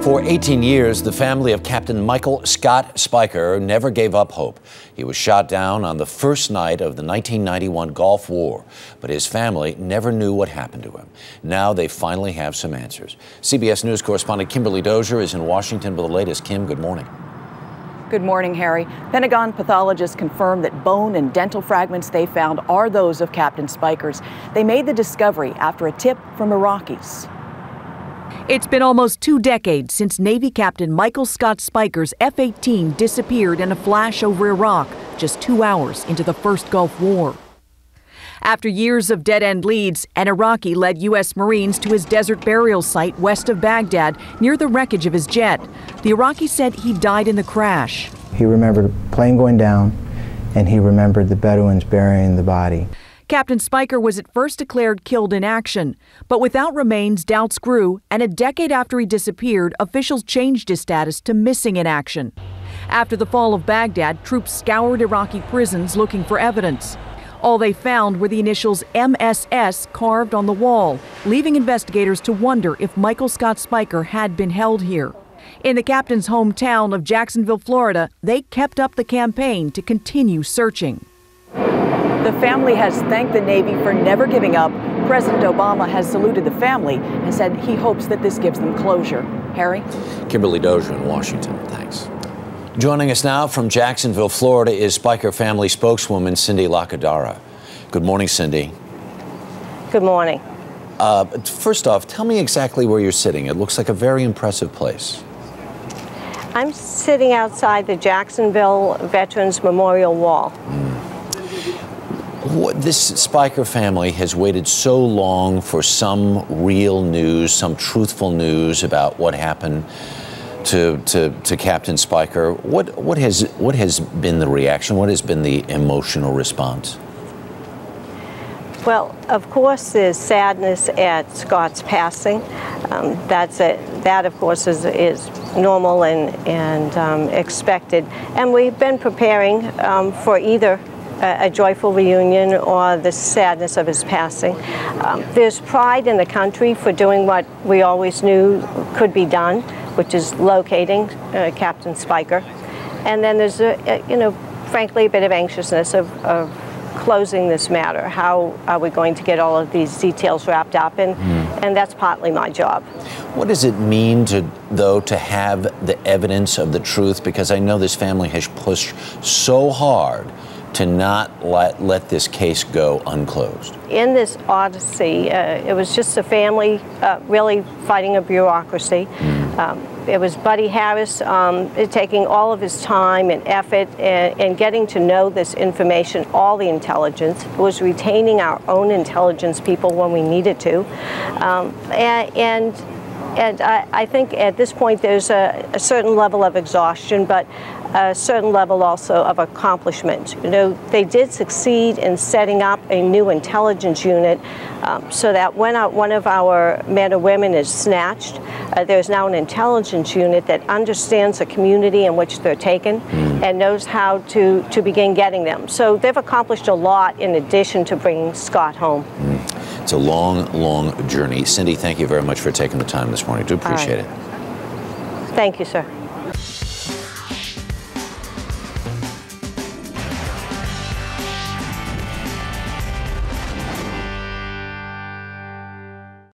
For 18 years, the family of Captain Michael Scott Speicher never gave up hope. He was shot down on the first night of the 1991 Gulf War, but his family never knew what happened to him. Now they finally have some answers. CBS News correspondent Kimberly Dozier is in Washington with the latest. Kim, good morning. Good morning, Harry. Pentagon pathologists confirmed that bone and dental fragments they found are those of Captain Speicher's. They made the discovery after a tip from Iraqis. It's been almost 2 decades since Navy Captain Michael Scott Speicher's F-18 disappeared in a flash over Iraq, just 2 hours into the first Gulf War. After years of dead-end leads, an Iraqi led U.S. Marines to his desert burial site west of Baghdad near the wreckage of his jet. The Iraqi said he died in the crash. He remembered a plane going down, and he remembered the Bedouins burying the body. Captain Speicher was at first declared killed in action, but without remains, doubts grew, and a decade after he disappeared, officials changed his status to missing in action. After the fall of Baghdad, troops scoured Iraqi prisons looking for evidence. All they found were the initials MSS carved on the wall, leaving investigators to wonder if Michael Scott Speicher had been held here. In the captain's hometown of Jacksonville, Florida, they kept up the campaign to continue searching. The family has thanked the Navy for never giving up. President Obama has saluted the family and said he hopes that this gives them closure. Harry? Kimberly Dozier in Washington. Thanks. Joining us now from Jacksonville, Florida, is Speicher family spokeswoman Cindy Lacadara. Good morning, Cindy. Good morning. First off, tell me exactly where you're sitting. It looks like a very impressive place. I'm sitting outside the Jacksonville Veterans Memorial Wall. This Speicher family has waited so long for some real news, some truthful news about what happened to Captain Speicher. What has been the reaction? What has been the emotional response? Well, of course, there's sadness at Scott's passing. That, of course, is normal and expected. And we've been preparing for either a joyful reunion or the sadness of his passing. There's pride in the country for doing what we always knew could be done, which is locating Captain Speicher. And then there's, frankly, a bit of anxiousness of closing this matter. How are we going to get all of these details wrapped up? And that's partly my job. What does it mean, though, to have the evidence of the truth? Because I know this family has pushed so hard to not let this case go unclosed. In this odyssey, it was just a family really fighting a bureaucracy. It was Buddy Harris taking all of his time and effort and getting to know this information, all the intelligence. It was retaining our own intelligence people when we needed to. And I think at this point there's a certain level of exhaustion, but a certain level also of accomplishment. They did succeed in setting up a new intelligence unit so that when one of our men or women is snatched, there's now an intelligence unit that understands the community in which they're taken and knows how to begin getting them. So they've accomplished a lot in addition to bringing Scott home. It's a long, long journey. Cindy, thank you very much for taking the time this morning. I do appreciate it. Thank you, sir.